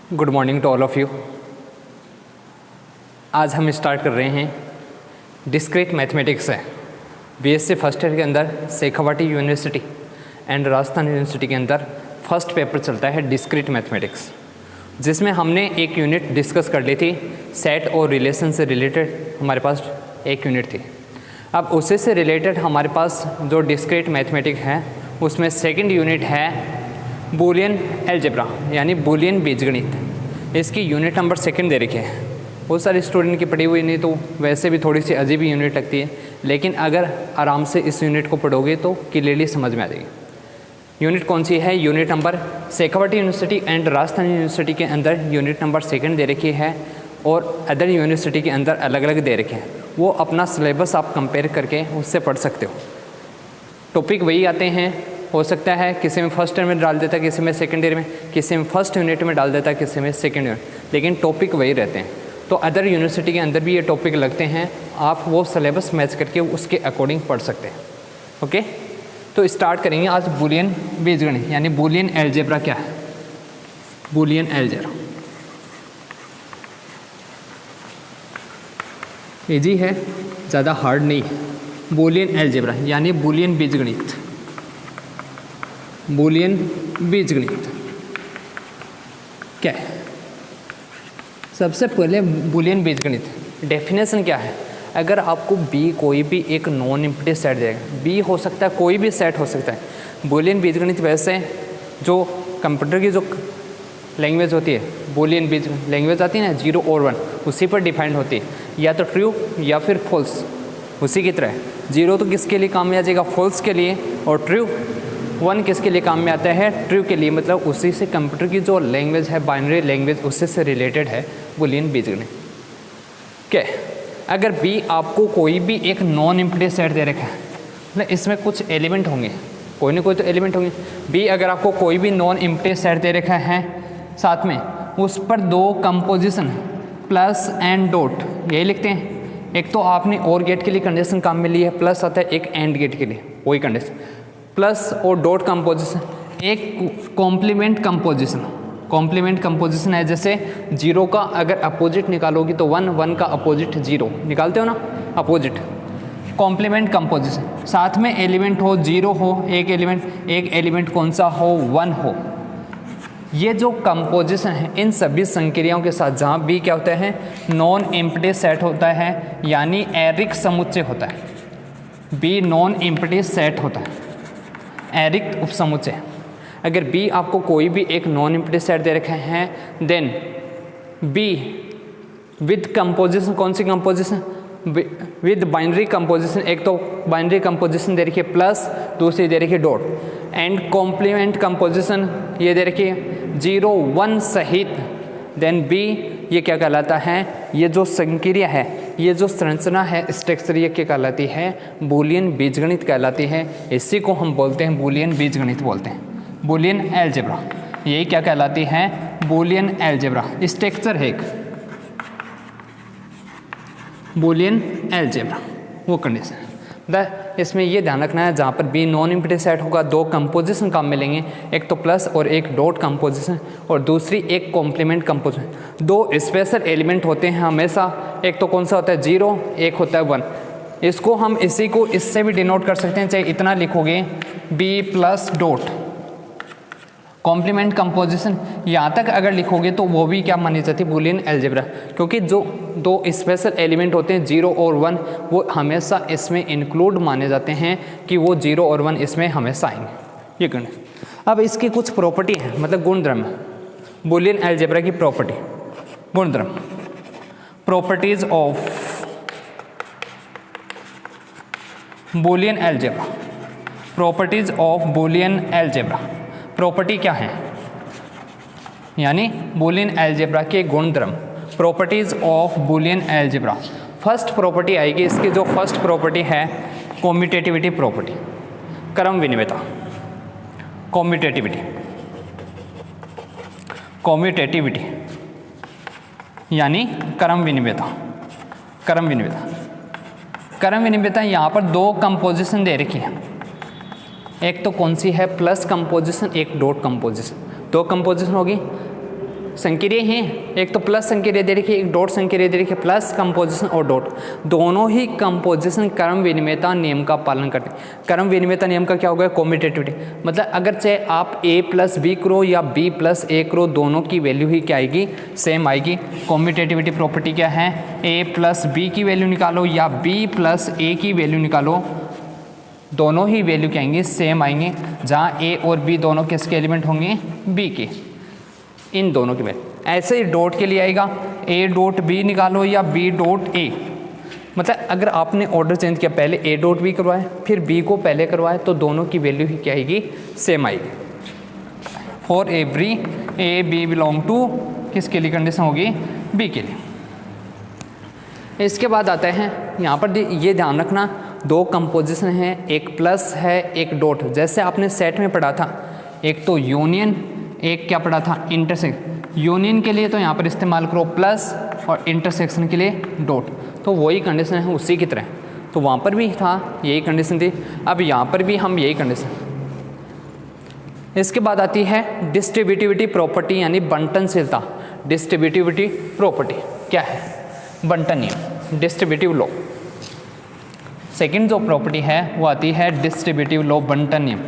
Good morning to all of you. आज हम start कर रहे हैं डिस्क्रीट मैथमेटिक्स से बीएससी फर्स्ट ईयर के अंदर Shekhawati university and Rajasthan university के अंदर फर्स्ट पेपर चलता है डिस्क्रीट मैथमेटिक्स, जिसमें हमने एक यूनिट डिस्कस कर ली थी। सेट और रिलेशन से रिलेटेड हमारे पास एक यूनिट थी। अब उसी से रिलेटेड हमारे पास जो डिस्क्रीट मैथमेटिक्स है उसमें सेकंड यूनिट है बूलियन अलजेब्रा यानी बूलियन बीजगणित। इसकी यूनिट नंबर सेकंड दे रखी है। बहुत सारे स्टूडेंट की पढ़ी हुई नहीं तो वैसे भी थोड़ी सी अजीब यूनिट लगती है, लेकिन अगर आराम से इस यूनिट को पढ़ोगे तो क्लियरली समझ में आ जाएगी। यूनिट कौन सी है? Unit number Shekhawati university and Rajasthan university के अंदर यूनिट नंबर सेकंड दे रखी है और अदर यूनिवर्सिटी के अंदर अलग अलग दे रखे हैं। वो अपना सिलेबस आप कंपेयर करके उससे पढ़ सकते हो। टॉपिक वही आते हैं, हो सकता है किसी में फर्स्ट ईयर में डाल देता है, किसी में सेकंड ईयर में, किसी में फर्स्ट यूनिट में डाल देता है, किसी में सेकंड यूनिट, लेकिन टॉपिक वही रहते हैं। तो अदर यूनिवर्सिटी के अंदर भी ये टॉपिक लगते हैं, आप वो सिलेबस मैच करके उसके अकॉर्डिंग पढ़ सकते हैं। ओके, तो स्टार्ट करेंगे आज बूलियन बीजगणित यानी बूलियन अलजेब्रा। क्या है बूलियन अलजेब्रा? इजी है, ज़्यादा हार्ड नहीं है। बूलियन अलजेब्रा यानी बूलियन बीजगणित। बूलियन बीजगणित क्या है? सबसे पहले बूलियन बीजगणित डेफिनेशन क्या है? अगर आपको बी कोई भी एक नॉन एम्प्टी सेट देगा, बी हो सकता है कोई भी सेट हो सकता है। बूलियन बीजगणित वैसे जो कंप्यूटर की जो लैंग्वेज होती है, बूलियन बीज लैंग्वेज आती है ना, 0 और 1, उसी पर डिफाइंड होती है, या तो ट्रू या फिर फॉल्स। उसी की तरह 0 तो किसके लिए काम में आ जाएगा? फॉल्स के लिए। और ट्रू 1 किसके लिए काम में आता है? ट्रू के लिए। मतलब उसी से कंप्यूटर की जो लैंग्वेज है, बाइनरी लैंग्वेज, उससे से रिलेटेड है बूलियन बीजगणित। क्या अगर बी आपको कोई भी एक नॉन एम्प्टी सेट दे रखा है, मतलब इसमें कुछ एलिमेंट होंगे, कोई ना कोई तो एलिमेंट होंगे। बी अगर आपको कोई भी नॉन एम्प्टी सेट दे रखा है, साथ में उस पर 2 कंपोजिशन प्लस एंड डॉट, यही लिखते हैं। एक तो आपने और गेट के लिए कंडीशन काम में ली है, प्लस आता है एक एंड गेट के लिए, वही कंडीशन, प्लस और डॉट कंपोजिशन, एक कॉम्प्लीमेंट कंपोजिशन। कॉम्प्लीमेंट कंपोजिशन है जैसे 0 का अगर अपोजिट निकालोगी तो 1, 1 का अपोजिट 0 निकालते हो ना, अपोजिट। कॉम्प्लीमेंट कंपोजिशन, साथ में एलिमेंट हो, 0 हो एक एलिमेंट कौन सा हो? 1 हो। ये जो कंपोजिशन है इन सभी संक्रियाओं के साथ, जहाँ बी क्या होता है? नॉन एम्प्टी सेट होता है, यानी एरिक समुच्चय होता है। बी नॉन एम्प्टी सेट होता है, एरिक उपसमुच्चय। अगर बी आपको कोई भी एक नॉन एम्प्टी सेट दे रखे हैं, देन बी विद कंपोजिशन, कौन सी कंपोजिशन? With binary composition. एक तो बाइनरी कंपोजिशन दे रखी है प्लस, दूसरी दे रखी है डॉट, एंड कॉम्प्लीमेंट कंपोजिशन ये दे रखी है 0, 1 सहित। देन बी ये क्या कहलाता है? ये जो संक्रिया है, ये जो संरचना है, स्ट्रक्चर, ये क्या कहलाती है? बूलियन बीजगणित कहलाती है। इसी को हम बोलते हैं बूलियन बीजगणित बोलते हैं, बूलियन अलजेब्रा। यही क्या कहलाती है? Boolean algebra. स्ट्रक्चर है एक बूलियन अलजेब्रा, वो कंडीशन। इसमें ये ध्यान रखना है, जहाँ पर बी नॉन एम्प्टी सेट होगा 2 कंपोजिशन काम मिलेंगे, एक तो प्लस और एक डॉट कंपोजिशन, और दूसरी एक कॉम्प्लीमेंट कंपोजिशन। 2 स्पेशल एलिमेंट होते हैं हमेशा, एक तो कौन सा होता है? 0, एक होता है 1। इसको हम इसी को इससे भी डिनोट कर सकते हैं, चाहे इतना लिखोगे B plus dot complement composition, यहाँ तक अगर लिखोगे तो वो भी क्या मानी जाती है? Boolean algebra. क्योंकि जो 2 स्पेशल एलिमेंट होते हैं 0 और 1, वो हमेशा इसमें इंक्लूड माने जाते हैं कि वो 0 और 1 इसमें हमेशा आएंगे। ये गुण। अब इसकी कुछ प्रॉपर्टी है, मतलब गुणधर्म, बूलियन अलजेब्रा की प्रॉपर्टी, गुणधर्म, properties of Boolean algebra. Properties of Boolean algebra. Property क्या है? यानी बूलियन अलजेब्रा के गुणधर्म, properties of Boolean algebra. First property आएगी इसकी, जो फर्स्ट प्रॉपर्टी है कॉम्यूटेटिविटी प्रॉपर्टी, क्रम विनिमयता। कॉम्यूटेटिविटी, कॉम्यूटेटिविटी यानी क्रम विनिमयता। क्रम विनिमयता, क्रम विनिमयता यहाँ पर 2 कंपोजिशन दे रखी है, एक तो कौन सी है? प्लस कंपोजिशन, एक डॉट कंपोजिशन। 2 कंपोजिशन होगी, संक्रिय हैं, एक तो प्लस संक्रिय दे रखी है, एक डॉट संक्रिय दे रखी है, प्लस कंपोजिशन और डॉट दोनों ही कंपोजिशन क्रम विनिमयता नियम का पालन करते हैं। क्रम विनिमयता नियम का क्या होगा, कॉम्यूटेटिविटी, मतलब अगर चाहे आप a प्लस बी करो या b प्लस a करो, दोनों की वैल्यू ही क्या आएगी, सेम आएगी। कॉम्यूटेटिविटी प्रॉपर्टी क्या है, a प्लस बी की वैल्यू निकालो या b प्लस a की वैल्यू निकालो, दोनों ही वैल्यू क्या आएंगे, सेम आएंगे। जहाँ a और b दोनों किसके एलिमेंट होंगे, b के, इन दोनों के वैल्यू। ऐसे ही डॉट के लिए आएगा, a डॉट b निकालो या b डॉट a, मतलब अगर आपने ऑर्डर चेंज किया, पहले a डॉट b करवाए फिर b को पहले करवाए, तो दोनों की वैल्यू ही क्या आएगी, सेम आएगी। For every a b belong to, किसके लिए कंडीशन होगी, b के लिए। इसके बाद आते हैं यहाँ पर ये ध्यान रखना, दो कंपोजिशन हैं, एक प्लस है एक डॉट। जैसे आपने सेट में पढ़ा था, एक तो यूनियन, एक क्या पढ़ा था, इंटरसेक्शन। यूनियन के लिए तो यहाँ पर इस्तेमाल करो प्लस और इंटरसेक्शन के लिए डॉट, तो वही कंडीशन है उसी की तरह। तो वहाँ पर भी था यही कंडीशन थी, अब यहाँ पर भी हम यही कंडीशन। इसके बाद आती है डिस्ट्रीब्यूटिविटी प्रॉपर्टी यानी बंटनशीलता। डिस्ट्रीब्यूटिविटी प्रॉपर्टी क्या है, बंटन नियम, डिस्ट्रीब्यूटिव लॉ। सेकंड जो प्रॉपर्टी है वो आती है डिस्ट्रीब्यूटिव लॉ, बंटन नियम।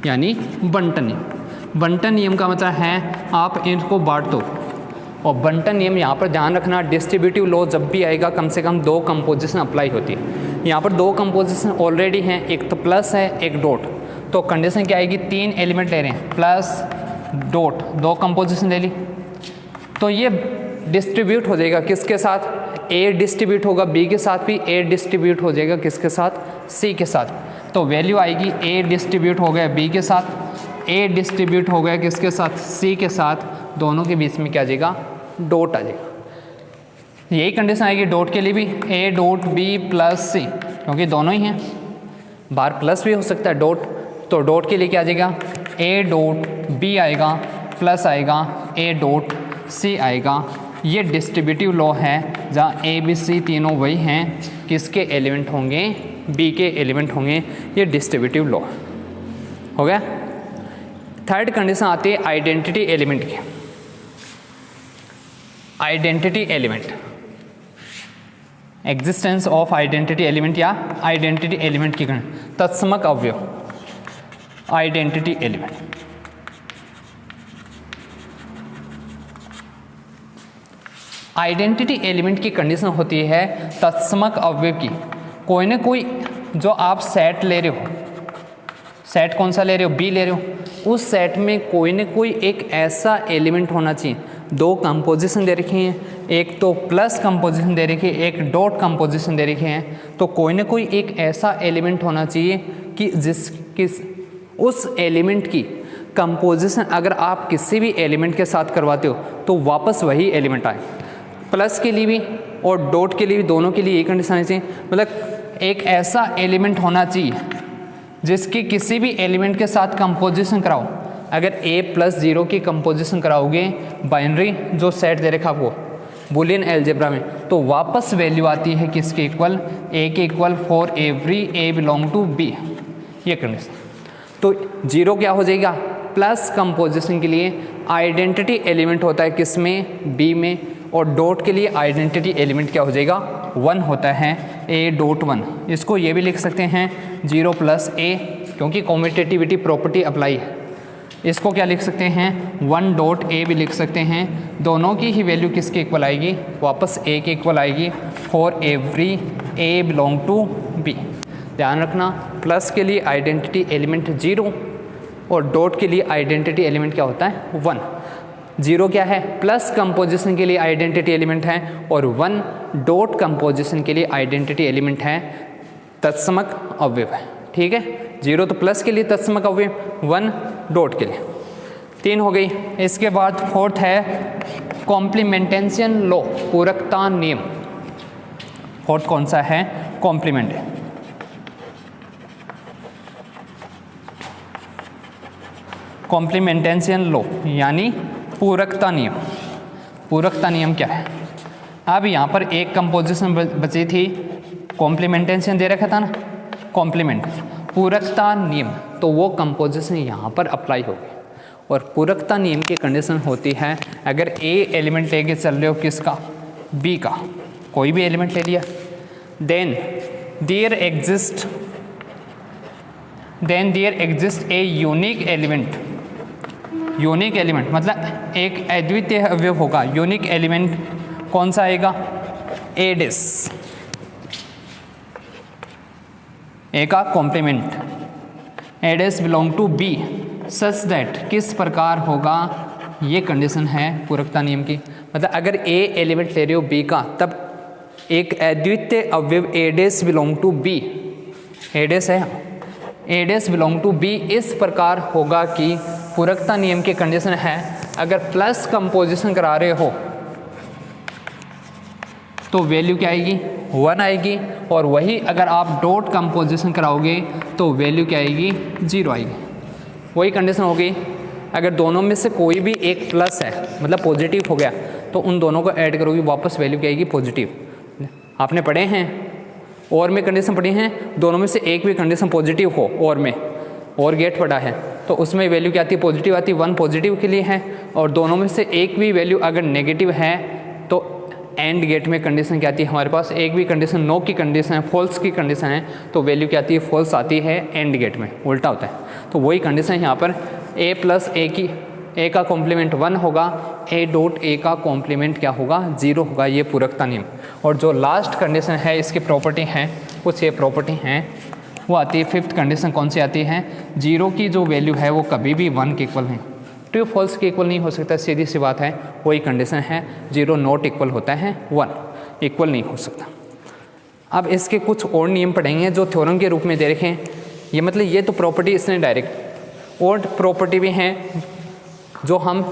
यानी बंटन नियम। बंटन नियम का मतलब है आप इनको बांट दो, और बंटन नियम यहाँ पर ध्यान रखना, डिस्ट्रीब्यूटिव लॉ जब भी आएगा कम से कम दो कंपोजिशन अप्लाई होती है। यहाँ पर दो कंपोजिशन ऑलरेडी हैं, एक तो प्लस है एक डॉट, तो कंडीशन क्या आएगी, तीन एलिमेंट ले रहे हैं, प्लस डॉट, दो कंपोजिशन ले ली, तो ये डिस्ट्रीब्यूट हो जाएगा किसके साथ, ए डिस्ट्रीब्यूट होगा बी के साथ, भी ए डिस्ट्रीब्यूट हो जाएगा किसके साथ, सी के साथ। तो वैल्यू आएगी ए डिस्ट्रीब्यूट हो गया बी के साथ, ए डिस्ट्रीब्यूट हो गया किसके साथ, सी के साथ, दोनों के बीच में क्या आ जाएगा, डॉट आ जाएगा। यही कंडीशन आएगी डॉट के लिए भी, ए डॉट बी प्लस सी, क्योंकि दोनों ही हैं, बाहर प्लस भी हो सकता है डॉट, तो डॉट के लिए क्या आ जाएगा, ए डॉट बी आएगा प्लस आएगा ए डॉट सी आएगा। ये डिस्ट्रीब्यूटिव लॉ है जहाँ ए बी सी तीनों वही हैं, किसके एलिमेंट होंगे, बी के एलिमेंट होंगे, ये डिस्ट्रीब्यूटिव लॉ हो गया। थर्ड कंडीशन आती है आइडेंटिटी एलिमेंट की। Identity element, existence of identity element या आइडेंटिटी एलिमेंट की तत्समक अवयव, आइडेंटिटी एलिमेंट। आइडेंटिटी एलिमेंट की कंडीशन होती है तत्समक अवयव की, कोई ना कोई जो आप सेट ले रहे हो, सेट कौन सा ले रहे हो, बी ले रहे हो, उस सेट में कोई ना कोई एक ऐसा एलिमेंट होना चाहिए। दो कंपोजिशन दे रखी हैं, एक तो प्लस कंपोजिशन दे रखी है, एक डॉट कंपोजिशन दे रखे हैं, तो कोई ना कोई एक ऐसा एलिमेंट होना चाहिए कि उस एलिमेंट की कंपोजिशन अगर आप किसी भी एलिमेंट के साथ करवाते हो तो वापस वही एलिमेंट आए। प्लस के लिए भी और डॉट के लिए भी, दोनों के लिए यही कंडीशन आनी चाहिए, मतलब एक ऐसा एलिमेंट होना चाहिए जिसकी किसी भी एलिमेंट के साथ कंपोजिशन कराओ। अगर a प्लस 0 की कंपोजिशन कराओगे बाइनरी जो सेट दे रखा आपको बुलियन अलजेब्रा में, तो वापस वैल्यू आती है किसके इक्वल, a के equal for every a belong to b, ये कंडीशन। तो 0 क्या हो जाएगा, प्लस कंपोजिशन के लिए आइडेंटिटी एलिमेंट होता है किसमें, b में, और डॉट के लिए आइडेंटिटी एलिमेंट क्या हो जाएगा, 1 होता है, a डॉट 1। इसको ये भी लिख सकते हैं 0 प्लस a, क्योंकि कॉम्यूटेटिविटी प्रॉपर्टी अप्लाई है। इसको क्या लिख सकते हैं, 1 डॉट a भी लिख सकते हैं। दोनों की ही वैल्यू किसके इक्वल आएगी, वापस a के इक्वल आएगी for every a belong to b। ध्यान रखना, प्लस के लिए आइडेंटिटी एलिमेंट 0 और डॉट के लिए आइडेंटिटी एलिमेंट क्या होता है, 1। 0 क्या है, प्लस कंपोजिशन के लिए आइडेंटिटी एलिमेंट है, और 1 डॉट कंपोजिशन के लिए आइडेंटिटी एलिमेंट है, तत्समक अवयव है। ठीक है, 0 तो प्लस के लिए तत्समक अवयव, 1 डॉट के लिए। 3 हो गई। इसके बाद फोर्थ है कॉम्प्लीमेंटेशन लॉ, पूरकता नियम। फोर्थ कौन सा है, कॉम्प्लीमेंट। कॉम्प्लीमेंटेशन लॉ यानी पूरकता नियम। पूरकता नियम क्या है, अब यहाँ पर एक कंपोजिशन बची थी, कॉम्प्लीमेंटेशन दे रखा था ना, कॉम्प्लीमेंट। पूरकता नियम तो वो कंपोजिशन यहाँ पर अप्लाई होगी। और पूरकता नियम की कंडीशन होती है, अगर ए एलिमेंट लेके चल रहे हो किसका, बी का, कोई भी एलिमेंट ले लिया, then there exist a unique element. Unique element मतलब एक अद्वितीय अवयव होगा। यूनिक एलिमेंट कौन सा आएगा, ए डिस, ए का कॉम्प्लीमेंट, ए डिस belong to B such that, किस प्रकार होगा, ये कंडीशन है पूरकता नियम की। मतलब अगर ए एलिमेंट ले रहे हो बी का, तब एक अद्वितीय अवयव ए डिस बिलोंग टू बी, ए डिस है, ए डिस बिलोंग टू बी इस प्रकार होगा कि पूरकता नियम की कंडीशन है, अगर प्लस कंपोजिशन करा रहे हो तो वैल्यू क्या आएगी, 1 आएगी, और वही अगर आप डॉट कंपोजिशन कराओगे तो वैल्यू क्या आएगी, 0 आएगी। वही कंडीशन होगी, अगर दोनों में से कोई भी एक प्लस है मतलब पॉजिटिव हो गया, तो उन दोनों को ऐड करोगे वापस वैल्यू क्या आएगी, पॉजिटिव। आपने पढ़े हैं और में कंडीशन पढ़ी हैं, दोनों में से एक भी कंडीशन पॉजिटिव हो और में, और गेट पढ़ा है, तो उसमें वैल्यू क्या आती है, पॉजिटिव आती है। 1 पॉजिटिव के लिए है, और दोनों में से एक भी वैल्यू अगर नेगेटिव है तो एंड गेट में कंडीशन क्या आती है हमारे पास, एक भी कंडीशन नो की कंडीशन है, फॉल्स की कंडीशन है, तो वैल्यू क्या आती है, फॉल्स आती है एंड गेट में, उल्टा होता है। तो वही कंडीशन यहाँ पर ए प्लस ए की, ए का कॉम्प्लीमेंट 1 होगा, ए डॉट ए का कॉम्प्लीमेंट क्या होगा, 0 होगा। ये पूरकता नियम। और जो लास्ट कंडीशन है इसकी प्रॉपर्टी है, कुछ ये प्रॉपर्टी हैं, वो आती है 5th कंडीशन। कौन सी आती है, 0 की जो वैल्यू है वो कभी भी 1 के इक्वल नहीं, ट्रू फॉल्स के इक्वल नहीं हो सकता, सीधी सी बात है। वही कंडीशन है, 0 नॉट इक्वल होता है 1, इक्वल नहीं हो सकता। अब इसके कुछ और नियम पढ़ेंगे जो थ्योरम के रूप में दे रखे हैं। ये मतलब ये तो प्रॉपर्टी इसने डायरेक्ट, और प्रॉपर्टी भी हैं जो हम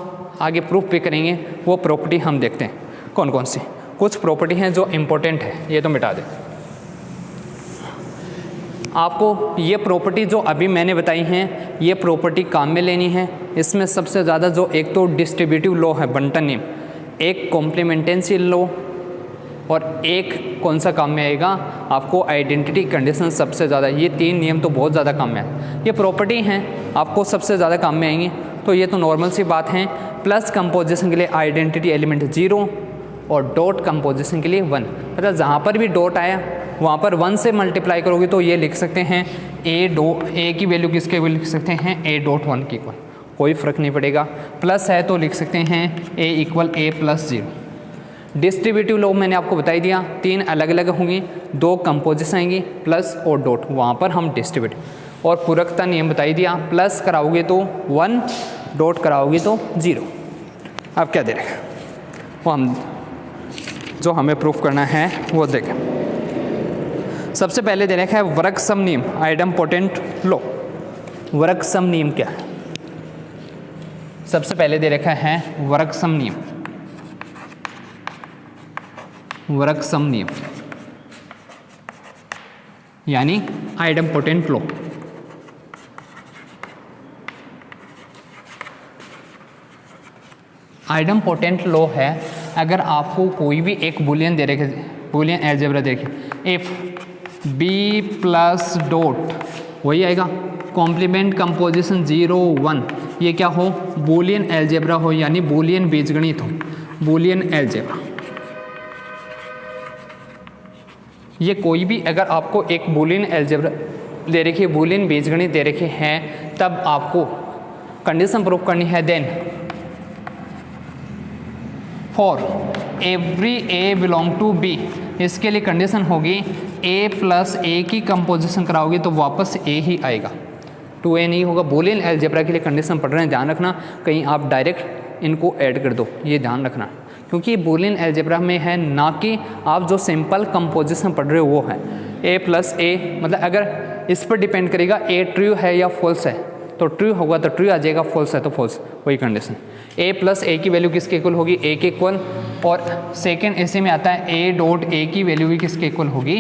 आगे प्रूफ भी करेंगे, वो प्रॉपर्टी हम देखते हैं कौन कौन सी। कुछ प्रॉपर्टी हैं जो इम्पोर्टेंट है, ये तो मिटा दें। आपको ये प्रॉपर्टी जो अभी मैंने बताई हैं, ये प्रॉपर्टी काम में लेनी है। इसमें सबसे ज़्यादा जो एक तो डिस्ट्रीब्यूटिव लॉ है, बंटन नियम, एक कॉम्प्लीमेंटेंशियल लॉ, और एक कौन सा काम में आएगा, आपको आइडेंटिटी कंडीशन सबसे ज़्यादा। ये 3 नियम तो बहुत ज़्यादा काम में है, ये प्रॉपर्टी हैं आपको सबसे ज़्यादा काम में आएंगी। तो ये तो नॉर्मल सी बात है। प्लस कंपोजिशन के लिए आइडेंटिटी एलिमेंट 0 और डॉट कंपोजिशन के लिए 1। मतलब जहाँ पर भी डॉट आया वहाँ पर 1 से मल्टीप्लाई करोगे तो ये लिख सकते हैं ए की वैल्यू किसके इक्वल लिख सकते हैं, ए डॉट 1 की इक्वल, कोई फ़र्क नहीं पड़ेगा। प्लस है तो लिख सकते हैं ए इक्वल ए प्लस 0। डिस्ट्रीब्यूटिव लॉ मैंने आपको बताई दिया, 3 अलग अलग होंगी, 2 कंपोजिशन आएंगी, प्लस और डॉट, वहाँ पर हम डिस्ट्रीब्यूटिव। और पूरकता नियम बताई दिया, प्लस कराओगे तो 1, डॉट कराओगे तो 0। अब क्या दे रहे हैं वो हम जो हमें प्रूफ करना है वो देखें। सबसे पहले दे रखा है वर्ग सम नियम, आइडेम्पोटेंट लॉ। वर्ग सम नियम क्या है, सबसे पहले दे रखा है वर्ग सम नियम। वर्ग सम नियम यानी आइडेम्पोटेंट लॉ। आइडेम्पोटेंट लॉ है, अगर आपको कोई भी एक बुलियन दे रखे, बुलियन अलजेब्रा दे रखे, इफ बी प्लस डॉट, वही आएगा कॉम्प्लीमेंट कंपोजिशन 0 1, ये क्या हो, बुलियन अलजेब्रा हो, यानी बुलियन बीजगणित हो, बुलियन अलजेब्रा। ये कोई भी अगर आपको एक बुलियन अलजेब्रा दे रखी है, बुलियन बीजगणित दे रखे हैं, तब आपको कंडीशन प्रूफ करनी है। Then for every A belong to B, इसके लिए कंडीशन होगी ए प्लस ए की कंपोजिशन कराओगे तो वापस ए ही आएगा, 2a नहीं होगा। बुलियन अलजेब्रा के लिए कंडीशन पढ़ रहे हैं, ध्यान रखना, कहीं आप डायरेक्ट इनको ऐड कर दो, ये ध्यान रखना, क्योंकि बुलियन अलजेब्रा में है, ना कि आप जो सिंपल कंपोजिशन पढ़ रहे हो वो है। ए प्लस ए मतलब अगर इस पर डिपेंड करेगा ए ट्रू है या फॉल्स है, तो ट्रू होगा तो ट्रू आ जाएगा, फॉल्स है तो फॉल्स, वही कंडीशन। ए प्लस ए की वैल्यू किसके इक्वल होगी, ए के इक्वल। और सेकेंड ऐसे में आता है ए डॉट ए की वैल्यू भी किसके इक्वल होगी,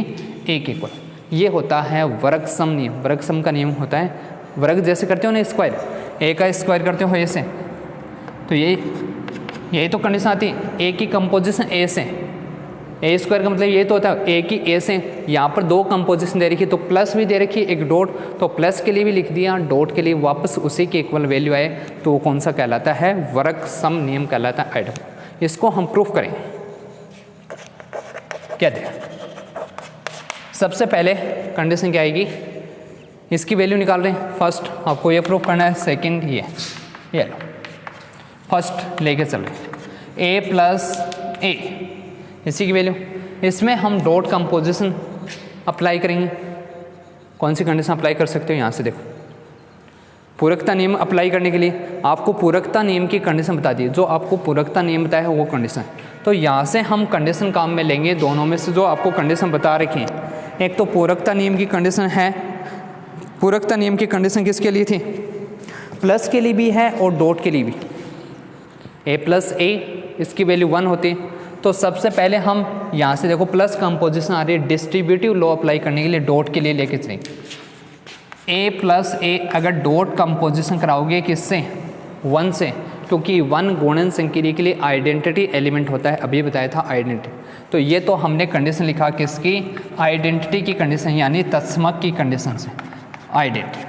ए के इक्वल। ये होता है वर्ग सम नियम। वर्ग सम का नियम होता है, वर्ग जैसे करते हो ना स्क्वायर, ए का स्क्वायर करते हो ऐसे, तो यही तो कंडीशन आती है, ए की कंपोजिशन ए से, ए स्क्वायर का मतलब ये तो होता है ए की ए से, यहाँ पर दो कंपोजिशन दे रखी है तो प्लस भी दे रखी है एक डॉट, तो प्लस के लिए भी लिख दिया, डॉट के लिए वापस उसी के इक्वल वैल्यू आए तो वो कौन सा कहलाता है, वर्ग सम नियम कहलाता है आइटम। इसको हम प्रूफ करेंगे। क्या दें, सबसे पहले कंडीशन क्या आएगी, इसकी वैल्यू निकाल रहे हैं, फर्स्ट आपको ये प्रूफ करना है, सेकंड ये लो, फर्स्ट लेके चल रहे हैं ए प्लस ए, इसी की वैल्यू, इसमें हम डॉट कंपोजिशन अप्लाई करेंगे। कौन सी कंडीशन अप्लाई कर सकते हो, यहाँ से देखो, पूरकता नियम अप्लाई करने के लिए आपको पूरकता नियम की कंडीशन बता दी, जो आपको पूरकता नियम बताया है वो कंडीशन, तो यहाँ से हम कंडीशन काम में लेंगे दोनों में से जो आपको कंडीशन बता रखी हैं। एक तो पूरकता नियम की कंडीशन है, पूरकता नियम की कंडीशन किसके लिए थी, प्लस के लिए भी है और डॉट के लिए भी, ए प्लस ए इसकी वैल्यू 1 होती है। तो सबसे पहले हम यहाँ से देखो प्लस कंपोजिशन आ रही है, डिस्ट्रीब्यूटिव लॉ अप्लाई करने के लिए डॉट के लिए लेके चलेंगे, ए प्लस ए अगर डॉट कंपोजिशन कराओगे किससे, 1 से, क्योंकि 1 गुणन संक्रिया के लिए आइडेंटिटी एलिमेंट होता है, अभी बताया था आइडेंटिटी, तो ये तो हमने कंडीशन लिखा किसकी, आइडेंटिटी की कंडीशन, यानी तत्समक की कंडीशन से आइडेंटिटी।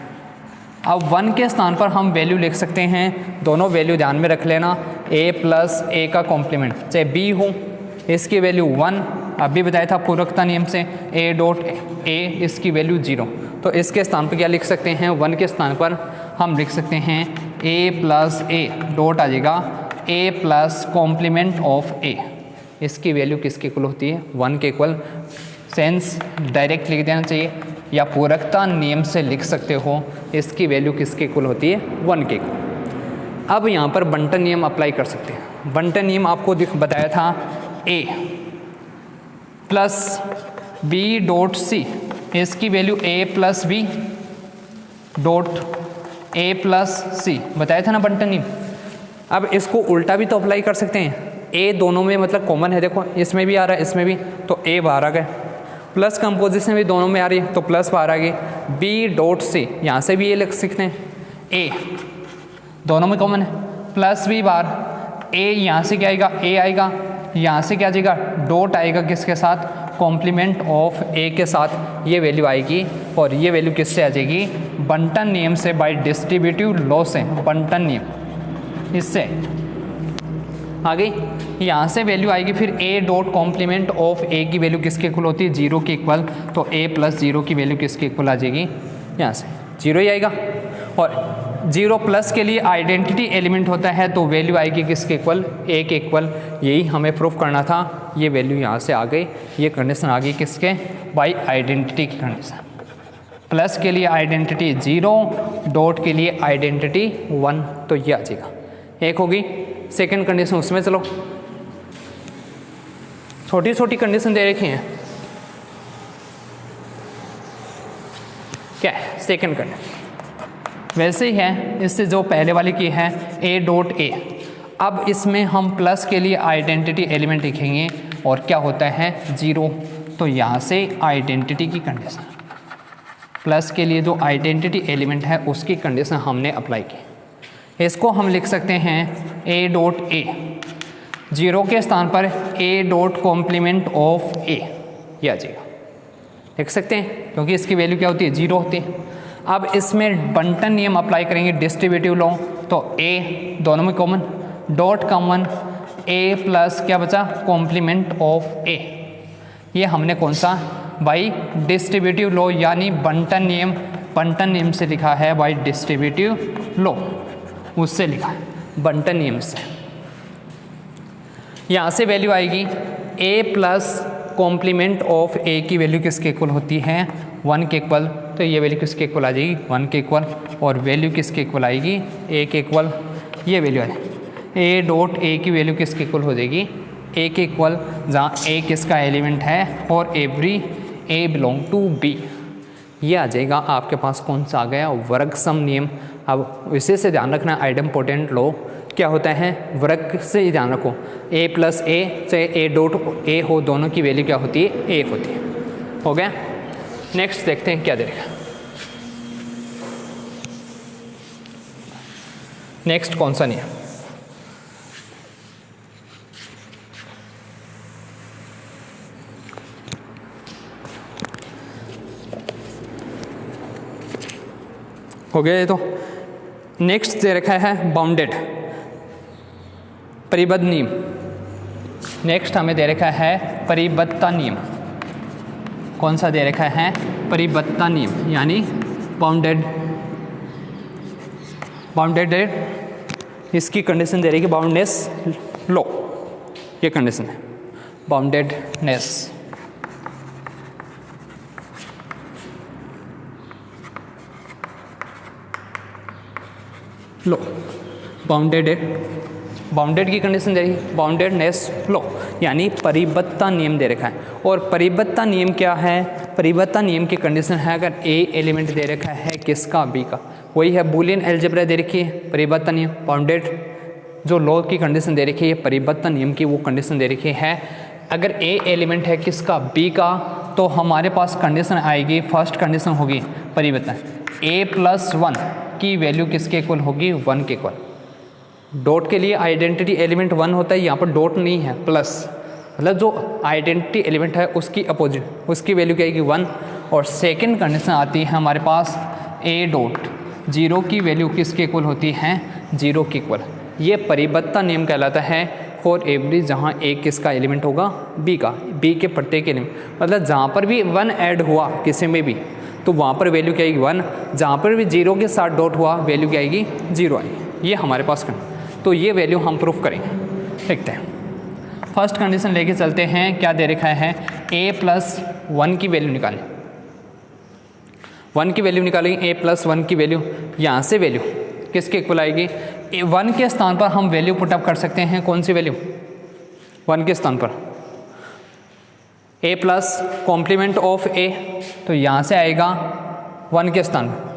अब 1 के स्थान पर हम वैल्यू लिख सकते हैं, दोनों वैल्यू ध्यान में रख लेना, a प्लस ए का कॉम्प्लीमेंट चाहे b हो, इसकी वैल्यू 1, अभी बताया था पूरकता नियम से, a डॉट a इसकी वैल्यू 0, तो इसके स्थान पर क्या लिख सकते हैं, 1 के स्थान पर हम लिख सकते हैं a प्लस ए डॉट आ जाएगा a plus complement of a, इसकी वैल्यू किसके इक्वल होती है, 1 के इक्वल। सेंस डायरेक्ट लिख देना चाहिए या पूरकता नियम से लिख सकते हो, इसकी वैल्यू किसके इक्वल होती है, 1 के इक्वल। अब यहाँ पर बंटन नियम अप्लाई कर सकते हैं। बंटन नियम आपको बताया था a plus B dot c, इसकी value a plus B dot a plus c, बताया था ना बंटन नियम। अब इसको उल्टा भी तो अप्लाई कर सकते हैं, a दोनों में मतलब कॉमन है, देखो इसमें भी आ रहा है इसमें भी, तो a बाहर आ गए, प्लस कंपोजिशन भी दोनों में आ रही है तो प्लस बाहर आ गई, बी डॉट सी, यहाँ से भी ये लिख सकते हैं, a दोनों में कॉमन है, प्लस बी बार, a यहाँ से क्या आएगा, a आएगा, यहाँ से क्या आ जाएगा, डॉट आएगा किसके साथ, कॉम्प्लीमेंट ऑफ a के साथ, ये वैल्यू आएगी, और ये वैल्यू किससे आ जाएगी, बंटन नियम से, बाय डिस्ट्रीब्यूटिव लॉ से, बंटन नियम इससे आ गई। यहाँ से वैल्यू आएगी फिर a dot complement of a की वैल्यू किसके इक्वल होती है, 0 के इक्वल, तो a प्लस 0 की वैल्यू किसके इक्वल आ जाएगी, यहाँ से 0 ही आएगा, और 0 प्लस के लिए आइडेंटिटी एलिमेंट होता है तो वैल्यू आएगी किसके इक्वल, a के इक्वल। यही हमें प्रूफ करना था, ये वैल्यू यहाँ से आ गई, ये कंडीशन आ गई किसके, बाई आइडेंटिटी की कंडीशन। प्लस के लिए आइडेंटिटी 0, डॉट के लिए आइडेंटिटी 1, तो ये आ जाएगा, एक होगी। सेकंड कंडीशन उसमें चलो, छोटी छोटी कंडीशन दे रखी हैं, क्या है सेकंड कंडीशन, वैसे ही है इससे जो पहले वाली की है a डॉट a। अब इसमें हम प्लस के लिए आइडेंटिटी एलिमेंट लिखेंगे और क्या होता है 0, तो यहाँ से आइडेंटिटी की कंडीशन, प्लस के लिए जो आइडेंटिटी एलिमेंट है उसकी कंडीशन हमने अप्लाई की, इसको हम लिख सकते हैं a डॉट a, 0 के स्थान पर a dot complement of a, ये आ जाएगा, लिख सकते हैं क्योंकि इसकी वैल्यू क्या होती है, 0 होती है। अब इसमें बंटन नियम अप्लाई करेंगे, डिस्ट्रीब्यूटिव लॉ, तो a दोनों में common, dot common, a plus क्या बचा, कॉम्प्लीमेंट ऑफ a, ये हमने कौन सा, बाई डिस्ट्रीब्यूटिव लॉ यानी बंटन नियम, बंटन नियम से लिखा है, बाई डिस्ट्रीब्यूटिव लॉ उससे लिखा है, बंटन नियम से। यहाँ से वैल्यू आएगी a plus complement of a की वैल्यू किसके इक्वल होती है, 1 के इक्वल, तो ये वैल्यू किसके इक्वल आ जाएगी, 1 के इक्वल, और वैल्यू किसके इक्वल आएगी, a के इक्वल, ये वैल्यू है a डॉट a की वैल्यू किसके इक्वल हो जाएगी, a के इक्वल, जहाँ a किसका एलिमेंट है, और every a belong to b, ये आ जाएगा आपके पास कौन सा आ गया, वर्ग सम नियम। अब इसी से ध्यान रखना, आइडेम्पोटेंट लॉ क्या होता है, वर्ग से ही ध्यान रखो, a प्लस a चाहे a डॉट a हो, दोनों की वैल्यू क्या होती है, 1 होती है। हो गया, नेक्स्ट देखते हैं क्या देगा, नेक्स्ट कौन सा नियम, हो गया ये तो। नेक्स्ट दे रखा है बाउंडेड, परिबद्ध नियम। नेक्स्ट हमें दे रखा है परिबद्धता नियम। कौन सा दे रखा है? परिबद्धता नियम, यानी बाउंडेड इसकी कंडीशन दे रही है कि बाउंडनेस लो, ये कंडीशन है बाउंडेडनेस। लो बाउंडेड की कंडीशन दे रही है, बाउंडेडनेस लो, यानी परिबद्धता नियम दे रखा है। और परिबद्धता नियम क्या है? परिबद्धता नियम की कंडीशन है अगर ए एलिमेंट दे रखा है किसका? बी का, वही है बूलियन अलजेब्रा दे रखी है, परिबद्धता नियम। बाउंडेड जो लॉ की कंडीशन दे रखी है परिबद्धता नियम की, वो कंडीशन दे रखी है अगर ए एलिमेंट है किसका? बी का, तो हमारे पास कंडीशन आएगी, फर्स्ट कंडीशन होगी परिबद्धता, a+1 की वैल्यू किसके इक्वल होगी? 1 के इक्वल। डॉट के लिए आइडेंटिटी एलिमेंट 1 होता है, यहाँ पर डॉट नहीं है, प्लस, मतलब जो आइडेंटिटी एलिमेंट है उसकी अपोजिट, उसकी वैल्यू क्या आएगी? 1। और सेकंड कंडीशन आती है हमारे पास a.0 की वैल्यू किसके इक्वल होती है? 0 के इक्वल। ये परिबद्धता नियम कहलाता है फॉर एवरी, जहाँ ए किसका एलिमेंट होगा? बी का, बी के प्रत्येक एलिमेंट, मतलब जहाँ पर भी 1 ऐड हुआ किसी में भी तो वहाँ पर वैल्यू क्या आएगी? 1। जहाँ पर भी 0 के साथ डॉट हुआ वैल्यू क्या आएगी? 0 आएगी। ये हमारे पास तो ये वैल्यू हम प्रूफ करेंगे। देखते हैं, फर्स्ट कंडीशन लेके चलते हैं। क्या दे रखा है? a+1 की वैल्यू निकालें। 1 की वैल्यू निकालेंगे, a+1 की वैल्यू, यहाँ से वैल्यू किसके इक्वल आएगी? 1 के स्थान पर हम वैल्यू पुटअप कर सकते हैं। कौन सी वैल्यू? 1 के स्थान पर a plus complement of a, तो यहाँ से आएगा 1 के स्थान पर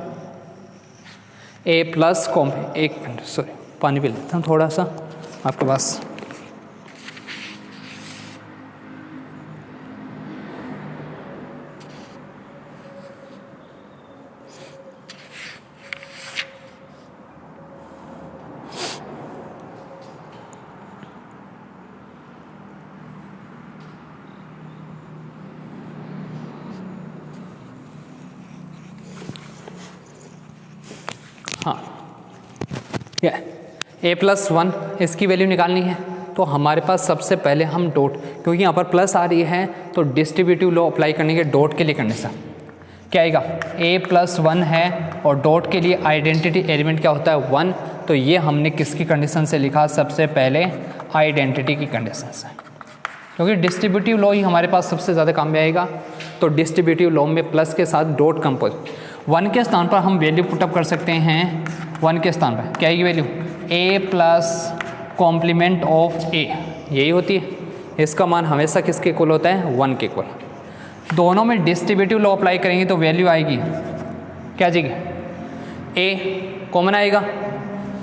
एक मिनट, सॉरी, पानी पी लेता हूँ थोड़ा सा आपके पास। हाँ, a+1 इसकी वैल्यू निकालनी है, तो हमारे पास सबसे पहले हम डॉट, क्योंकि यहाँ पर प्लस आ रही है तो डिस्ट्रीब्यूटिव लॉ अप्लाई करने के डॉट के लिए कंडीशन क्या आएगा? a+1 है और डॉट के लिए आइडेंटिटी एलिमेंट क्या होता है? 1। तो ये हमने किसकी कंडीशन से लिखा? सबसे पहले आइडेंटिटी की कंडीशन से, क्योंकि डिस्ट्रीब्यूटिव लॉ ही हमारे पास सबसे ज़्यादा काम में आएगा। तो डिस्ट्रीब्यूटिव लॉ में प्लस के साथ डॉट कंपोज, 1 के स्थान पर हम वैल्यू पुटअप कर सकते हैं। 1 के स्थान पर क्या आएगी value? a plus complement of a, यही होती है। इसका मान हमेशा किसके इक्वल होता है? 1 के इक्वल। दोनों में डिस्ट्रीब्यूटिव लॉ अप्लाई करेंगे तो वैल्यू आएगी क्या जाएगी? a कॉमन आएगा,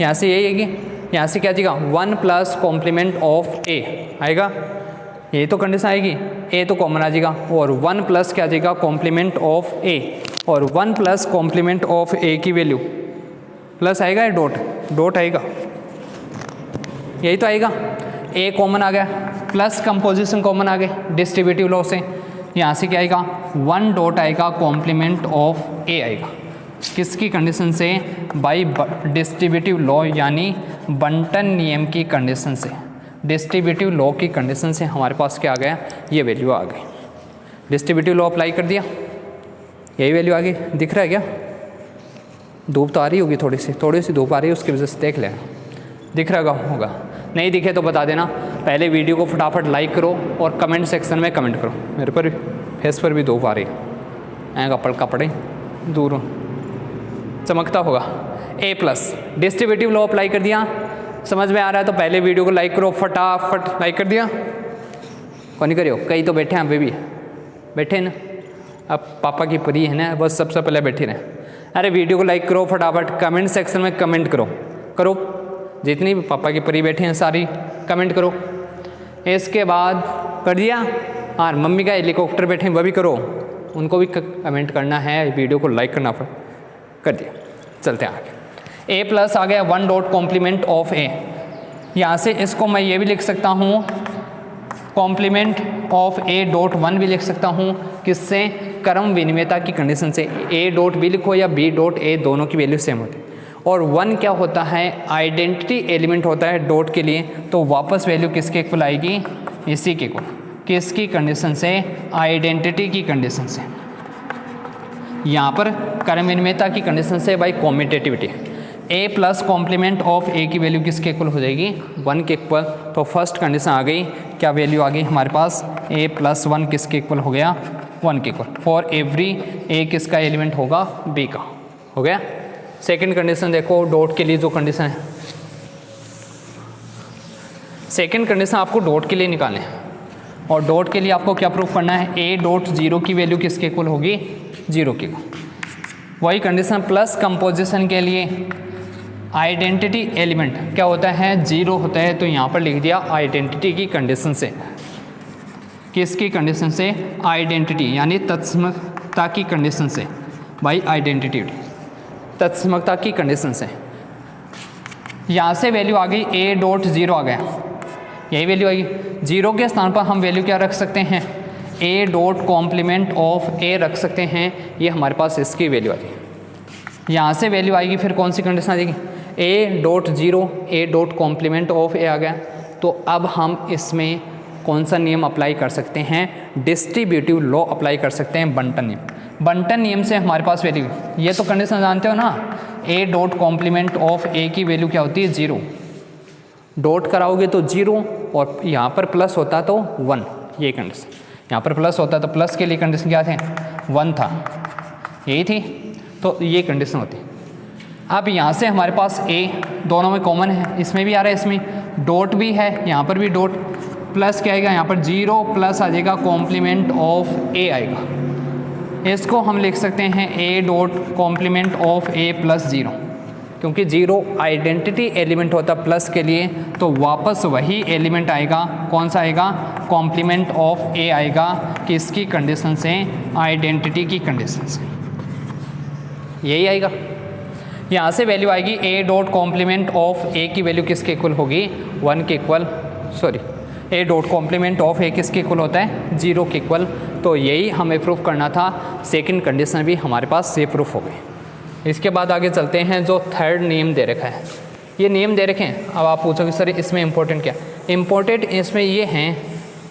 यहाँ से यही आएगी, यहाँ से क्या जाएगा? 1 प्लस कॉम्प्लीमेंट ऑफ a आएगा, यही तो कंडीशन आएगी। a तो कॉमन आ जाएगा और 1 प्लस क्या जाएगा? कॉम्प्लीमेंट ऑफ a, और 1 प्लस कॉम्प्लीमेंट ऑफ a की वैल्यू प्लस आएगा या डॉट आएगा? यही तो आएगा। a कॉमन आ गया, प्लस कंपोजिशन कॉमन आ गए डिस्ट्रीब्यूटिव लॉ से, यहाँ से क्या आएगा? 1 डॉट आएगा, कॉम्प्लीमेंट ऑफ a आएगा। किसकी कंडीशन से? बाय डिस्ट्रीब्यूटिव लॉ, यानी बंटन नियम की कंडीशन से। डिस्ट्रीब्यूटिव लॉ की कंडीशन से हमारे पास क्या आ गया? ये वैल्यू आ गई। डिस्ट्रीब्यूटिव लॉ अप्लाई कर दिया, यही वैल्यू आ गई। दिख रहा है क्या? धूप तो आ रही होगी, थोड़ी सी धूप आ रही है, उसकी वजह से देख लेना। दिख रहा होगा, नहीं दिखे तो बता देना। पहले वीडियो को फटाफट लाइक करो और कमेंट सेक्शन में कमेंट करो। मेरे पर फेस पर भी धूप आ रही है, ऐ कपड़े दूर चमकता होगा। a+ डिस्ट्रीब्यूटिव लॉ अप्लाई कर दिया, समझ में आ रहा है तो पहले वीडियो को लाइक करो, फटाफट लाइक कर दिया। कौन नहीं करियो? कई तो बैठे हैं, अभी भी बैठे हैं ना, अब पापा की परी है ना, बस सबसे पहले बैठे रहे। अरे वीडियो को लाइक करो फटाफट, कमेंट सेक्शन में कमेंट करो, जितनी भी पापा की परी बैठे हैं सारी कमेंट करो। इसके बाद कर दिया, और मम्मी का हेलीकॉप्टर बैठे हैं वह भी करो, उनको भी कमेंट करना है, वीडियो को लाइक करना कर दिया। चलते हैं आगे। a+ आ गया, 1 डॉट कॉम्प्लीमेंट ऑफ a। यहाँ से इसको मैं ये भी लिख सकता हूँ complement of A dot one भी लिख सकता हूँ, किससे, क्रम विनिमयता की कंडीशन से। ए डॉट बी लिखो या बी डॉट ए, दोनों की वैल्यू सेम होती है। और वन क्या होता है, आइडेंटिटी एलिमेंट होता है डॉट के लिए, तो वापस वैल्यू किसके इक्वल आएगी, इसी के इक्वल, किसकी कंडीशन से, आइडेंटिटी की कंडीशन से। यहाँ पर क्रम विनिमयता की कंडीशन से by commutativity. A plus complement of a की वैल्यू किसके इक्वल हो जाएगी, वन के इक्वल। तो फर्स्ट कंडीशन आ गई, क्या वैल्यू आ गई हमारे पास, ए प्लस वन किसके इक्वल हो गया, वन के इक्वल। फॉर एवरी ए किसका एलिमेंट होगा, बी का, हो गया। सेकंड कंडीशन देखो, डॉट के लिए जो कंडीशन है, सेकंड कंडीशन आपको डॉट के लिए निकालने हैं, और डॉट के लिए आपको क्या प्रूफ करना है, ए डॉट जीरो की वैल्यू किसके इक्वल होगी, जीरो के इक्वल। वही कंडीशन प्लस कंपोजिशन के लिए आइडेंटिटी एलिमेंट क्या होता है, जीरो होता है, तो यहाँ पर लिख दिया आइडेंटिटी की कंडीशन से, किसकी कंडीशन से, आइडेंटिटी यानी तत्समकता की कंडीशन से, बाई आइडेंटिटी, तत्समकता की कंडीशन से। यहाँ से वैल्यू आ गई ए डॉट जीरो आ गया, यही वैल्यू आएगी। जीरो के स्थान पर हम वैल्यू क्या रख सकते हैं, ए डॉट कॉम्प्लीमेंट ऑफ ए रख सकते हैं, ये हमारे पास इसकी वैल्यू आ जाएगी। यहाँ से वैल्यू आएगी, फिर कौन सी कंडीशन आ जाएगी, a dot zero, a dot complement of a आ गया। तो अब हम इसमें कौन सा नियम अप्लाई कर सकते हैं, डिस्ट्रीब्यूटिव लॉ अप्लाई कर सकते हैं, बंटन नियम। बंटन नियम से हमारे पास वैल्यू, ये तो कंडीशन जानते हो ना, ए डॉट कॉम्प्लीमेंट ऑफ ए की वैल्यू क्या होती है, जीरो, डॉट कराओगे तो जीरो, और यहाँ पर प्लस होता तो वन, ये कंडीशन। यहाँ पर प्लस होता तो प्लस के लिए कंडीशन क्या थे, वन था, यही थी, तो ये कंडीशन होती। अब यहाँ से हमारे पास ए दोनों में कॉमन है, इसमें भी आ रहा है, इसमें डॉट भी है, यहाँ पर भी डॉट, प्लस क्या आएगा, यहाँ पर जीरो प्लस आ जाएगा कॉम्प्लीमेंट ऑफ ए आएगा। इसको हम लिख सकते हैं A dot complement of A plus zero, क्योंकि जीरो आइडेंटिटी एलिमेंट होता प्लस के लिए, तो वापस वही एलिमेंट आएगा, कौन सा आएगा, कॉम्प्लीमेंट ऑफ ए आएगा, किसकी कंडीशन से, आइडेंटिटी की कंडीशन से, यही आएगा। यहाँ से वैल्यू आएगी a dot complement of a की वैल्यू किसके इक्वल होगी, वन के equal, sorry a dot complement of a किसके इक्वल होता है, जीरो के इक्वल। तो यही हमें प्रूफ करना था, सेकंड कंडीशन भी हमारे पास ये प्रूफ हो गई। इसके बाद आगे चलते हैं, जो थर्ड नियम दे रखा है, ये नियम दे रखे हैं। अब आप पूछोगे सर इसमें इंपॉर्टेंट क्या, इंपॉर्टेंट इसमें ये हैं,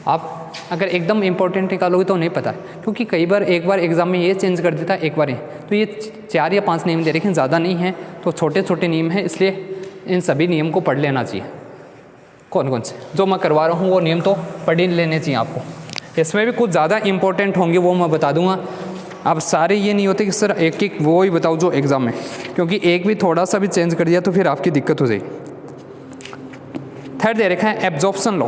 आप अगर एकदम इंपॉर्टेंट निकालोगे तो नहीं पता, क्योंकि कई बार एक बार एग्जाम में ये चेंज कर देता है, एक बार ये, तो ये 4 या 5 नियम दे रखे हैं, ज़्यादा नहीं है, तो छोटे छोटे नियम हैं, इसलिए इन सभी नियम को पढ़ लेना चाहिए। कौन कौन से जो मैं करवा रहा हूँ वो नियम तो पढ़ ही लेने चाहिए आपको। इसमें भी कुछ ज़्यादा इंपॉर्टेंट होंगे, वो मैं बता दूंगा। अब सारे ये नहीं होते कि सर एक एक वो ही बताओ जो एग्ज़ाम में, क्योंकि एक भी थोड़ा सा भी चेंज कर दिया तो फिर आपकी दिक्कत हो जाएगी। थर्ड दे रखा है एब्जॉर्प्शन लॉ।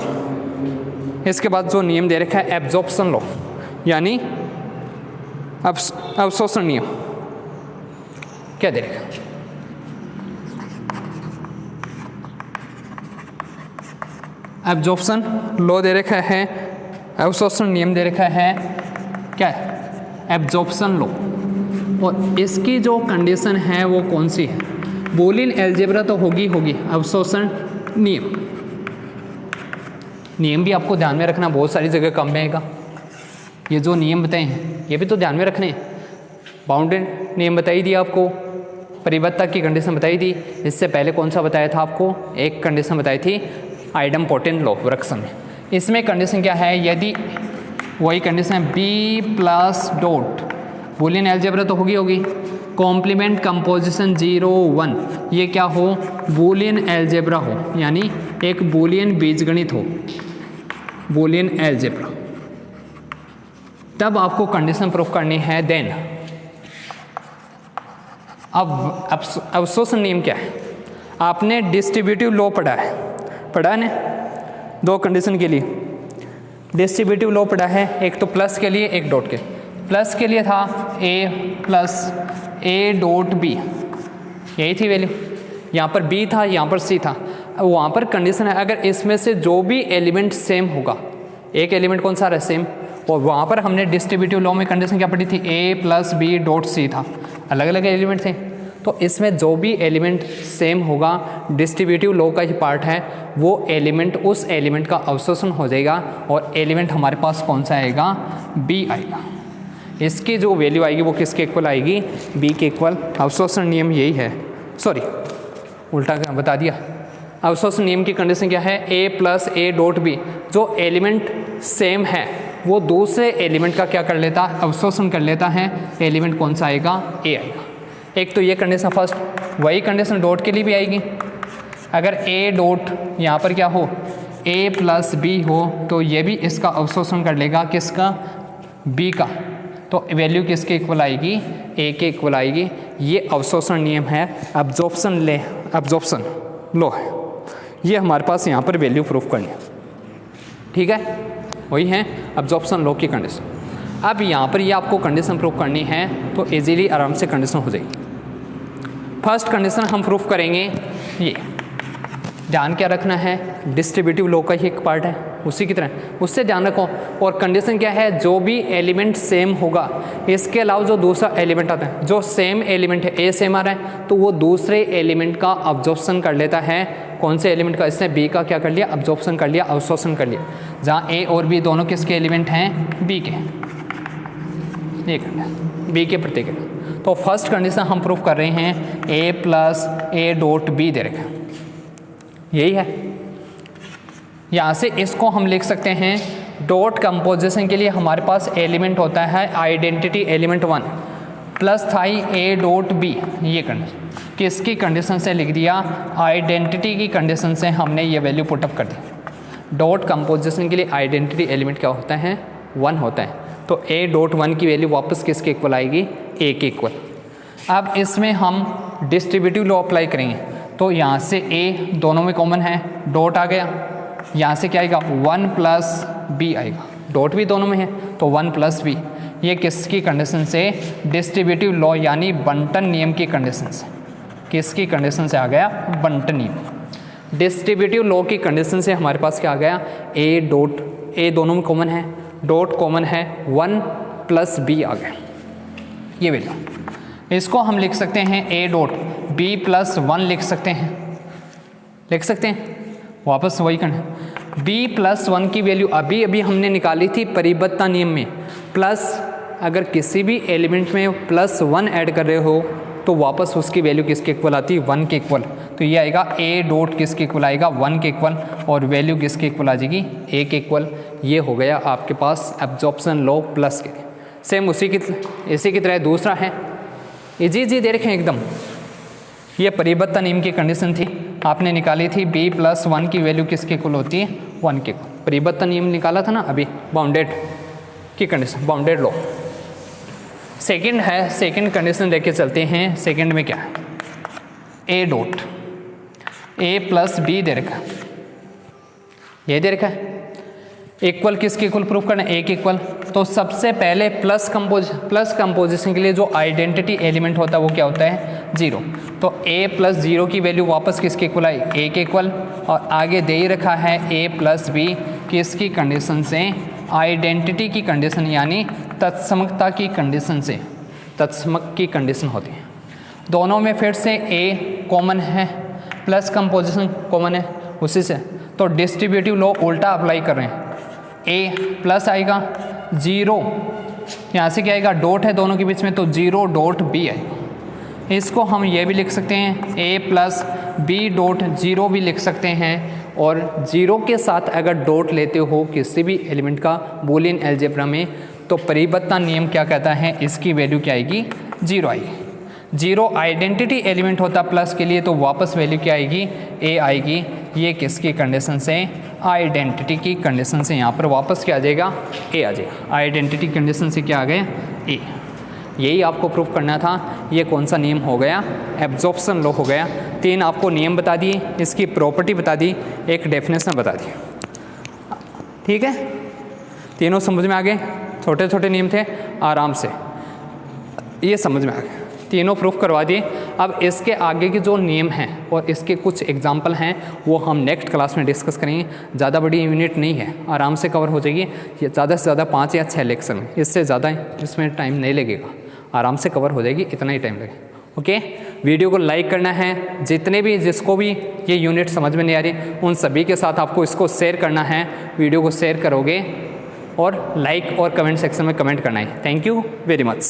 इसके बाद जो नियम दे रखा है एब्जॉर्प्शन लॉ, यानी अवशोषण नियम। क्या दे रखा है, एब्जॉर्प्शन लॉ दे रखा है, अवशोषण नियम दे रखा है, क्या है, एब्जॉर्प्शन लॉ। और इसकी जो कंडीशन है वो कौन सी है, बूलियन अलजेब्रा तो होगी, अवशोषण नियम। नियम भी आपको ध्यान में रखना, बहुत सारी जगह कम आएगा। ये जो नियम बताए हैं ये भी तो ध्यान में रखने हैं। बाउंडेड नियम बताई दी आपको, परिबद्धता की कंडीशन बताई दी। इससे पहले कौन सा बताया था आपको, एक कंडीशन बताई थी आइडमपोटेंट लॉ वृक्षण में। इसमें कंडीशन क्या है, यदि वही कंडीशन है B plus dot, Boolean algebra तो होगी, कॉम्प्लीमेंट कंपोजिशन 0 1, ये क्या हो, बूलियन अलजेब्रा हो, यानी एक बूलियन बीजगणित हो, बूलियन अलजेब्रा, तब आपको कंडीशन प्रूफ करनी है। देन अब अवशोषण नियम क्या है, आपने डिस्ट्रीब्यूटिव लॉ पढ़ा है ना, 2 कंडीशन के लिए डिस्ट्रीब्यूटिव लॉ पढ़ा है, एक तो प्लस के लिए एक डॉट के। प्लस के लिए था a plus a dot B, यही थी वैल्यू। यहाँ पर b था, यहाँ पर c था। वहाँ पर कंडीशन है अगर इसमें से जो भी एलिमेंट सेम होगा, एक एलिमेंट कौन सा रहा, सेम, और वहाँ पर हमने डिस्ट्रीब्यूटिव लॉ में कंडीशन क्या पढ़ी थी, a plus B dot c था, अलग अलग एलिमेंट थे। तो इसमें जो भी एलिमेंट सेम होगा, डिस्ट्रीब्यूटिव लॉ का ही पार्ट है, वो एलिमेंट उस एलिमेंट का अवशोषण हो जाएगा और एलिमेंट हमारे पास कौन सा आएगा, बी आएगा। इसकी जो वैल्यू आएगी वो किसके इक्वल आएगी, बी के इक्वल। अवशोषण नियम यही है, सॉरी उल्टा बता दिया। अवशोषण नियम की कंडीशन क्या है, ए प्लस ए डॉट बी, जो एलिमेंट सेम है वो दूसरे एलिमेंट का क्या कर लेता, अवशोषण कर लेता है। एलिमेंट कौन सा आएगा, ए आएगा। एक तो ये कंडीशन फर्स्ट, वही कंडीशन डॉट के लिए भी आएगी। अगर ए डॉट यहाँ पर क्या हो, ए प्लस बी हो, तो ये भी इसका अवशोषण कर लेगा, किसका, बी का। तो वैल्यू किसके इक्वल आएगी, ए के इक्वल आएगी। ये अवशोषण नियम है, अब्जॉर्प्शन लॉ है। ये हमारे पास यहाँ पर वैल्यू प्रूफ करनी है, ठीक है, वही है अब्जॉर्प्शन लॉ की कंडीशन। अब यहाँ पर ये आपको कंडीशन प्रूफ करनी है तो इजीली आराम से कंडीशन हो जाएगी। फर्स्ट कंडीशन हम प्रूफ करेंगे, ये ध्यान क्या रखना है, डिस्ट्रीब्यूटिव लॉ का ही एक पार्ट है, उसी की तरह उससे ध्यान रखो। और कंडीशन क्या है, जो भी एलिमेंट सेम होगा, इसके अलावा जो दूसरा एलिमेंट आता है, जो सेम एलिमेंट है, ए सेम आ रहा है तो वो दूसरे एलिमेंट का अब्जॉर्प्शन कर लेता है। कौन से एलिमेंट का, इसने बी का क्या कर लिया, अब्जॉर्प्शन कर लिया, अवशोषण कर लिया। जहाँ ए और बी दोनों किसके एलिमेंट हैं, बी के, एक बी के प्रत्येक। तो फर्स्ट कंडीशन हम प्रूफ कर रहे हैं, ए प्लस ए डॉट बी दे रखा, यही है। यहाँ से इसको हम लिख सकते हैं, डॉट कंपोजिशन के लिए हमारे पास एलिमेंट होता है आइडेंटिटी एलिमेंट 1 प्लस थाई ए डॉट बी। ये कंडीशन किसकी कंडीशन से लिख दिया, आइडेंटिटी की कंडीशन से हमने ये वैल्यू पुटअप कर दी। डॉट कंपोजिशन के लिए आइडेंटिटी एलिमेंट क्या होता है, 1 होता है। तो ए डॉट 1 की वैल्यू वापस किसके इक्वल आएगी, ए के इक्वल। अब इसमें हम डिस्ट्रीब्यूटिव लॉ अप्लाई करेंगे, तो यहाँ से ए दोनों में कॉमन है, डॉट आ गया, यहाँ से क्या आएगा, 1 प्लस बी आएगा, डॉट भी दोनों में है तो 1 प्लस बी। ये किसकी कंडीशन से, डिस्ट्रीब्यूटिव लॉ यानी बंटन नियम की कंडीशन से। किसकी कंडीशन से आ गया, बंटन नियम। डिस्ट्रीब्यूटिव लॉ की कंडीशन से हमारे पास क्या आ गया, ए डॉट, ए दोनों में कॉमन है, डॉट कॉमन है, 1 प्लस बी आ गया, ये वैल्यू। इसको हम लिख सकते हैं ए डॉट बी प्लस 1 लिख सकते हैं, वापस वही करना। बी प्लस 1 की वैल्यू अभी हमने निकाली थी परिबद्धता नियम में, प्लस अगर किसी भी एलिमेंट में प्लस 1 ऐड कर रहे हो तो वापस उसकी वैल्यू किसके इक्वल आती है, 1 के इक्वल। तो ये आएगा ए डॉट किसके इक्वल आएगा, 1 के इक्वल, और वैल्यू किसके इक्वल आ जाएगी, ए के इक्वल। ये हो गया आपके पास एब्जॉर्प्शन लॉ प्लस के। सेम इसी की तरह दूसरा है, इजी दे रखे एकदम। ये परिबद्धता नियम की कंडीशन थी, आपने निकाली थी बी प्लस 1 की वैल्यू किसके इक्वल होती है, 1 के। परिबद्धता नियम निकाला था ना अभी, बाउंडेड की कंडीशन, बाउंडेड लॉ। सेकंड है, सेकंड कंडीशन लेके चलते हैं। सेकंड में क्या है, a dot a plus b दे रखा, ये दे रखा है, इक्वल किसके इक्वल प्रूफ करना, ए के इक्वल। तो सबसे पहले प्लस कंपोजिशन के लिए जो आइडेंटिटी एलिमेंट होता है वो क्या होता है, 0। तो a प्लस 0 की वैल्यू वापस किसके इक्वल आई, a के इक्वल। और आगे दे ही रखा है a प्लस बी, किसकी कंडीशन से, आइडेंटिटी की कंडीशन यानी तत्समकता की कंडीशन से, तत्समक की कंडीशन होती है। दोनों में फिर से a कॉमन है, प्लस कंपोजिशन कॉमन है उसी से, तो डिस्ट्रीब्यूटिव लॉ उल्टा अप्लाई कर रहे हैं। a प्लस आएगा 0, यहाँ से क्या आएगा, डॉट है दोनों के बीच में तो 0 डॉट बी आएगा। इसको हम ये भी लिख सकते हैं, a प्लस बी डॉट 0 भी लिख सकते हैं। और 0 के साथ अगर डॉट लेते हो किसी भी एलिमेंट का बूलियन अलजेब्रा में, तो परिबद्धता नियम क्या कहता है, इसकी वैल्यू क्या आएगी, 0 आएगी। 0 आइडेंटिटी एलिमेंट होता प्लस के लिए, तो वापस वैल्यू क्या आएगी, a आएगी। ये किसकी कंडीशन से, आइडेंटिटी की कंडीशन से यहाँ पर वापस क्या आ जाएगा, a आ जाएगा। आइडेंटिटी कंडीशन से क्या आ गया, a। यही आपको प्रूफ करना था। ये कौन सा नियम हो गया, एब्जॉर्प्शन लॉ हो गया। 3 आपको नियम बता दिए, इसकी प्रॉपर्टी बता दी, एक डेफिनेशन बता दी, ठीक है। तीनों समझ में आ गए, छोटे छोटे नियम थे, आराम से ये समझ में आ गए, तीनों प्रूफ करवा दिए। अब इसके आगे के जो नियम हैं और इसके कुछ एग्जाम्पल हैं वो हम नेक्स्ट क्लास में डिस्कस करेंगे। ज़्यादा बड़ी यूनिट नहीं है, आराम से कवर हो जाएगी। ये ज़्यादा से ज़्यादा 5 या 6 लेक्चर में, इससे ज़्यादा इसमें टाइम नहीं लगेगा, आराम से कवर हो जाएगी, इतना ही टाइम लगेगा। ओके, वीडियो को लाइक करना है, जितने भी जिसको भी ये यूनिट समझ में नहीं आ रही उन सभी के साथ आपको इसको शेयर करना है। वीडियो को शेयर करोगे और लाइक और कमेंट सेक्शन में कमेंट करना है। Thank you very much.